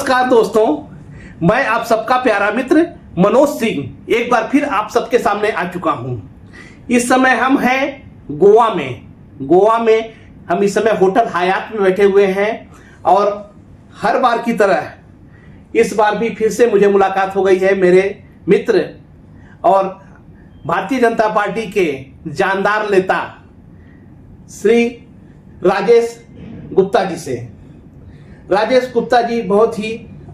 नमस्कार दोस्तों, मैं आप सबका प्यारा मित्र मनोज सिंह एक बार फिर आप सबके सामने आ चुका हूं। इस समय हम हैं गोवा में हम इस समय होटल हयात में बैठे हुए हैं और हर बार की तरह इस बार भी फिर से मुझे मुलाकात हो गई है मेरे मित्र और भारतीय जनता पार्टी के जानदार नेता श्री राजेश गुप्ता जी से। राजेश गुप्ता जी बहुत ही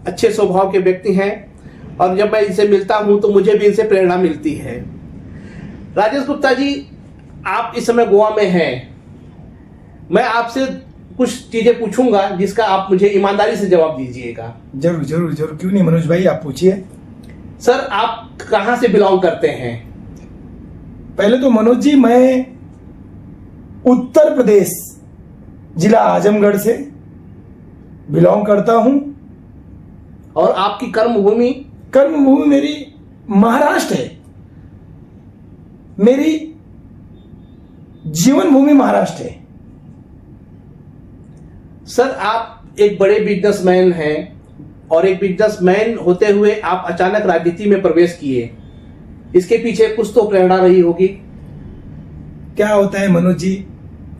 अच्छे स्वभाव के व्यक्ति हैं और जब मैं इनसे मिलता हूं तो मुझे भी इनसे प्रेरणा मिलती है। राजेश गुप्ता जी, आप इस समय गोवा में हैं। मैं आपसे कुछ चीजें पूछूंगा जिसका आप मुझे ईमानदारी से जवाब दीजिएगा। जरूर जरूर जरूर, क्यों नहीं मनोज भाई, आप पूछिए। सर, आप कहां से बिलोंग करते हैं? पहले तो मनोज जी, मैं उत्तर प्रदेश जिला आजमगढ़ से बिलोंग करता हूं। और आपकी कर्मभूमि मेरी महाराष्ट्र है। मेरी जीवन भूमि महाराष्ट्र है। सर, आप एक बड़े बिजनेसमैन हैं और एक बिजनेसमैन होते हुए आप अचानक राजनीति में प्रवेश किए। इसके पीछे कुछ तो प्रेरणा रही होगी। क्या होता है मनोज जी,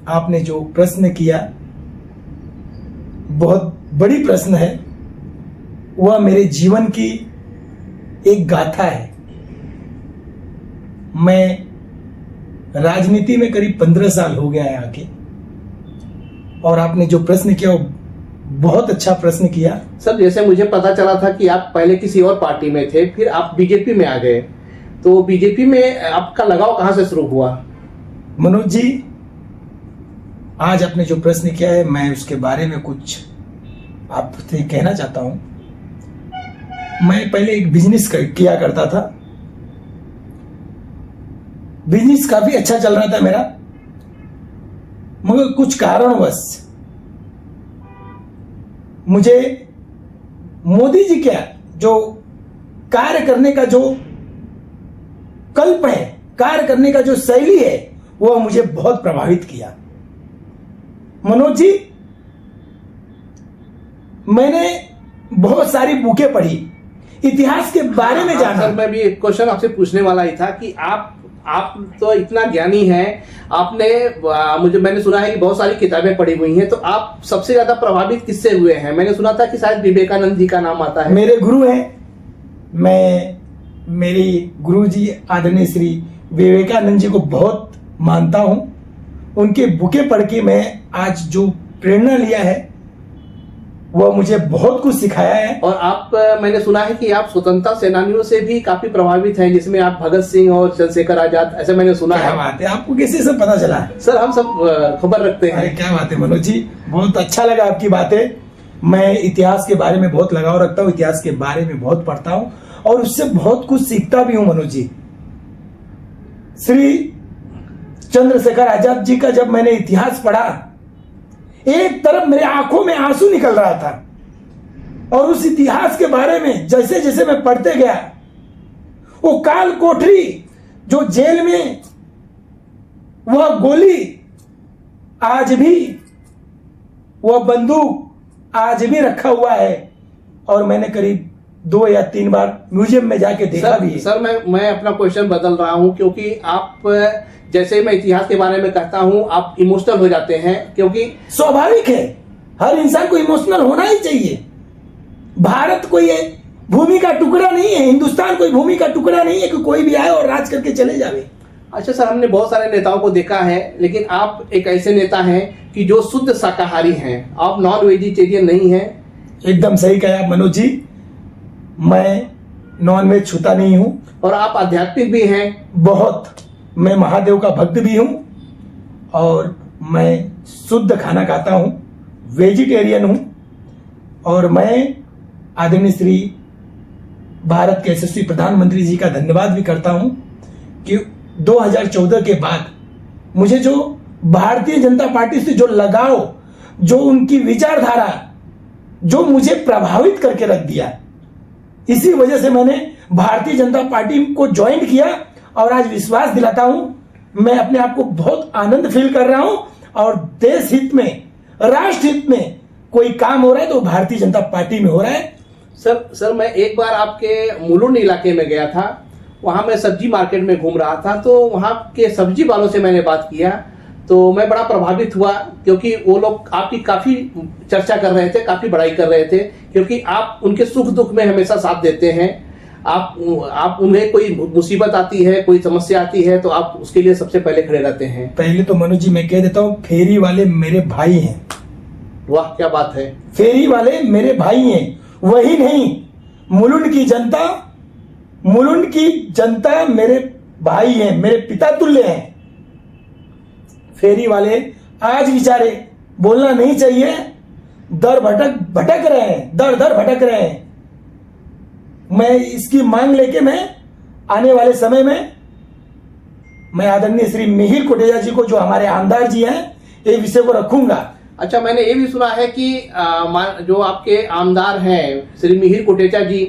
आपने जो प्रश्न किया बहुत बड़ी प्रश्न है। वह मेरे जीवन की एक गाथा है। मैं राजनीति में करीब 15 साल हो गया है आके, और आपने जो प्रश्न किया वो बहुत अच्छा प्रश्न किया। सर, जैसे मुझे पता चला था कि आप पहले किसी और पार्टी में थे, फिर आप बीजेपी में आ गए, तो बीजेपी में आपका लगाव कहां से शुरू हुआ? मनोज जी, आज आपने जो प्रश्न किया है मैं उसके बारे में कुछ आपसे कहना चाहता हूं। मैं पहले एक बिजनेस किया करता था। बिजनेस काफी अच्छा चल रहा था मेरा, मगर कुछ कारणवश मुझे मोदी जी का जो कार्य करने का जो कल्प है, कार्य करने का जो शैली है, वह मुझे बहुत प्रभावित किया। मनोज जी, मैंने बहुत सारी बुकें पढ़ी, इतिहास के बारे में जाना। सर, मैं भी एक क्वेश्चन आपसे पूछने वाला ही था कि आप तो इतना ज्ञानी हैं, आपने मैंने सुना है कि बहुत सारी किताबें पढ़ी हुई हैं, तो आप सबसे ज्यादा प्रभावित किससे हुए हैं? मैंने सुना था कि शायद विवेकानंद जी का नाम आता है। मेरे गुरु हैं। मैं मेरी गुरु जी आदरणीय श्री विवेकानंद जी को बहुत मानता हूं। उनके बुकें पढ़ के मैं आज जो प्रेरणा लिया है वह मुझे बहुत कुछ सिखाया है। और आप, मैंने सुना है कि आप स्वतंत्रता सेनानियों से भी काफी प्रभावित हैं, जिसमें आप भगत सिंह और चंद्रशेखर आजाद, ऐसे मैंने सुना है। क्या बात है, आपको कैसे सब पता चला? सर, हम सब खबर रखते हैं। अरे क्या बात है मनोज जी, बहुत अच्छा लगा आपकी बातें। मैं इतिहास के बारे में बहुत लगाव रखता हूँ, इतिहास के बारे में बहुत पढ़ता हूँ और उससे बहुत कुछ सीखता भी हूँ मनोज जी। श्री चंद्रशेखर आजाद जी का जब मैंने इतिहास पढ़ा, एक तरफ मेरे आंखों में आंसू निकल रहा था, और उस इतिहास के बारे में जैसे जैसे मैं पढ़ते गया, वो काल कोठरी, जो जेल में वह गोली आज भी, वह बंदूक आज भी रखा हुआ है, और मैंने करीब 2 या 3 बार म्यूजियम में जाके देखा भी है। सर, मैं अपना क्वेश्चन बदल रहा हूं, क्योंकि आप, जैसे मैं इतिहास के बारे में कहता हूं, आप इमोशनल हो जाते हैं, क्योंकि स्वाभाविक है, हर इंसान को इमोशनल होना ही चाहिए। भारत कोई भूमि का टुकड़ा नहीं है, हिंदुस्तान कोई भूमि का टुकड़ा नहीं है कि कोई भी आए और राज करके चले जावे। अच्छा सर, हमने बहुत सारे नेताओं को देखा है, लेकिन आप एक ऐसे नेता हैं कि जो शुद्ध शाकाहारी हैं, आप नॉन वेजिटेरियन नहीं हैं। एकदम सही कहा मनोज जी, मैं नॉन वेज छूता नहीं हूं। और आप आध्यात्मिक भी हैं बहुत। मैं महादेव का भक्त भी हूं और मैं शुद्ध खाना खाता हूं, वेजिटेरियन हूं। और मैं आदरणीय श्री भारत के यशस्वी प्रधानमंत्री जी का धन्यवाद भी करता हूं कि 2014 के बाद मुझे जो भारतीय जनता पार्टी से जो लगाव, जो उनकी विचारधारा, जो मुझे प्रभावित करके रख दिया, इसी वजह से मैंने भारतीय जनता पार्टी को ज्वाइन किया और आज विश्वास दिलाता हूं, मैं अपने आप को बहुत आनंद फील कर रहा हूं। और देश हित में, राष्ट्र हित में कोई काम हो रहा है तो भारतीय जनता पार्टी में हो रहा है। सर मैं एक बार आपके मुलुंड इलाके में गया था। वहाँ मैं सब्जी मार्केट में घूम रहा था, तो वहाँ के सब्जी वालों से मैंने बात किया, तो मैं बड़ा प्रभावित हुआ, क्योंकि वो लोग आपकी काफी चर्चा कर रहे थे, काफी बड़ाई कर रहे थे, क्योंकि आप उनके सुख दुख में हमेशा साथ देते हैं। आप उन्हें कोई मुसीबत आती है, कोई समस्या आती है, तो आप उसके लिए सबसे पहले खड़े रहते हैं। पहले तो मनोज जी मैं कह देता हूँ, फेरी वाले मेरे भाई हैं। वाह, क्या बात है। फेरी वाले मेरे भाई हैं, वही नहीं, मुलुंड की जनता मेरे भाई हैं, मेरे पिता तुल्य हैं। फेरी वाले आज बेचारे बोलना नहीं चाहिए, दर भटक रहे हैं, दर भटक रहे हैं। मैं इसकी मांग लेके मैं आने वाले समय में मैं आदरणीय श्री मिहिर कोटेचा जी को, जो हमारे आमदार जी हैं, ये विषय को रखूंगा। अच्छा, मैंने ये भी सुना है कि जो आपके आमदार हैं श्री मिहिर कोटेचा जी,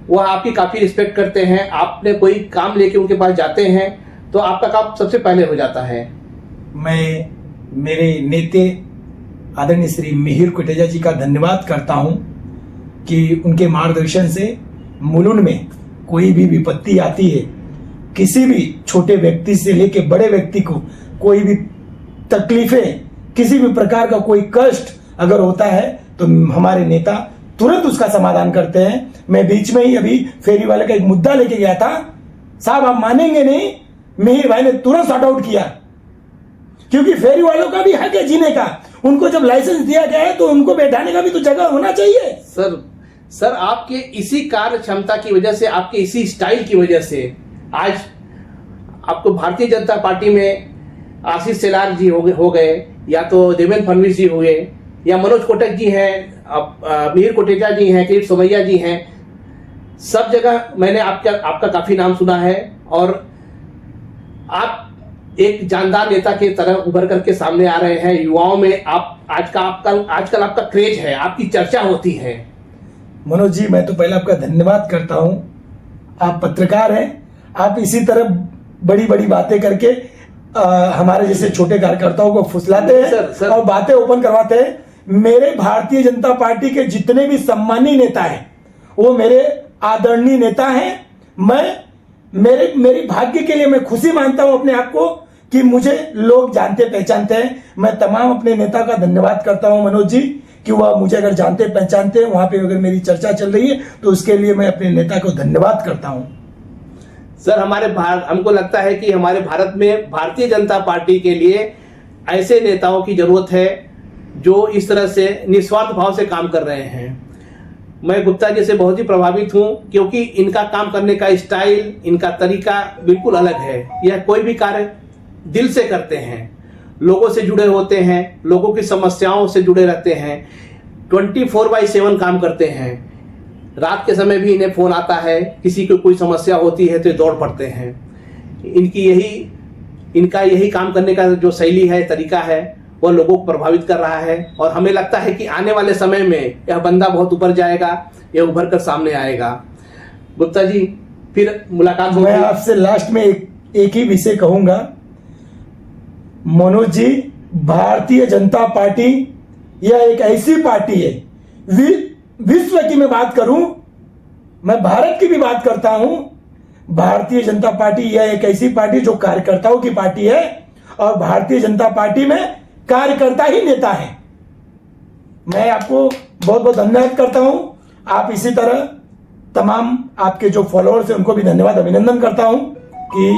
वो आपकी काफी रिस्पेक्ट करते हैं। आपने कोई काम लेके उनके पास जाते हैं तो आपका काम सबसे पहले हो जाता है। मैं मेरे नेते आदरणीय श्री मिहिर कोटेचा जी का धन्यवाद करता हूं कि उनके मार्गदर्शन से मुलुंड में कोई भी विपत्ति आती है, किसी भी छोटे व्यक्ति से लेके बड़े व्यक्ति को कोई भी तकलीफें, किसी भी प्रकार का कोई कष्ट अगर होता है तो हमारे नेता तुरंत उसका समाधान करते हैं। मैं बीच में ही अभी फेरी वाले का एक मुद्दा लेके गया था, साहब आप मानेंगे नहीं, मिहिर भाई ने तुरंत सॉर्ट आउट किया, क्योंकि फेरी वालों का भी हक है जीने का। उनको जब लाइसेंस दिया गया है तो उनको बैठाने का भी तो जगह होना चाहिए। सर आपके इसी कार्य क्षमता की वजह से, आपके इसी स्टाइल की वजह से आज आपको भारतीय जनता पार्टी में आशीष शेलार जी हो गए, या तो देवेंद्र फडणवीस जी हुए, या मनोज कोटक जी हैं, मिहिर कोटेचा जी हैं, किरीट सोमैया जी हैं, सब जगह मैंने आपका काफी नाम सुना है। और आप एक जानदार नेता के तरह उभर करके सामने आ रहे हैं। युवाओं में आजकल आपका क्रेज है, आपकी चर्चा होती है। मनोज जी, मैं तो पहले आपका धन्यवाद करता हूं। आप पत्रकार हैं, आप इसी तरह बड़ी बड़ी बातें करके हमारे जैसे छोटे कार्यकर्ताओं को फुसलाते हैं सर। और बातें ओपन करवाते हैं। मेरे भारतीय जनता पार्टी के जितने भी सम्मानीय नेता हैं वो मेरे आदरणीय नेता हैं। मेरी भाग्य के लिए मैं खुशी मानता हूं अपने आप को कि मुझे लोग जानते पहचानते हैं। मैं तमाम अपने नेता का धन्यवाद करता हूं मनोज जी, कि वह मुझे अगर जानते पहचानते हैं, वहां पे अगर मेरी चर्चा चल रही है तो उसके लिए मैं अपने नेता को धन्यवाद करता हूं। सर, हमको लगता है कि हमारे भारत में भारतीय जनता पार्टी के लिए ऐसे नेताओं की जरूरत है जो इस तरह से निस्वार्थ भाव से काम कर रहे हैं। मैं गुप्ता जी से बहुत ही प्रभावित हूं, क्योंकि इनका काम करने का स्टाइल, इनका तरीका बिल्कुल अलग है। यह कोई भी कार्य दिल से करते हैं, लोगों से जुड़े होते हैं, लोगों की समस्याओं से जुड़े रहते हैं, 24/7 काम करते हैं। रात के समय भी इन्हें फोन आता है, किसी को कोई समस्या होती है तो ये दौड़ पड़ते हैं। इनका यही काम करने का जो शैली है, तरीका है, वह लोगों को प्रभावित कर रहा है। और हमें लगता है कि आने वाले समय में यह बंदा बहुत ऊपर जाएगा, यह उभर कर सामने आएगा। गुप्ता जी, फिर मुलाकात होगी। मैं आपसे लास्ट में एक ही विषय कहूंगा मनोज जी, भारतीय जनता पार्टी यह एक ऐसी पार्टी है, विश्व की मैं बात करूं, मैं भारत की भी बात करता हूं। भारतीय जनता पार्टी यह एक ऐसी पार्टी जो कार्यकर्ताओं की पार्टी है, और भारतीय जनता पार्टी में कार्यकर्ता ही नेता है। मैं आपको बहुत बहुत धन्यवाद करता हूं। आप इसी तरह तमाम आपके जो फॉलोअर्स हैं उनको भी धन्यवाद, अभिनंदन करता हूं कि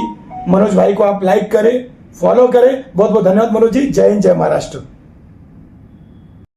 मनोज भाई को आप लाइक करें, फॉलो करें। बहुत बहुत धन्यवाद मनोज जी। जय हिंद, जय महाराष्ट्र।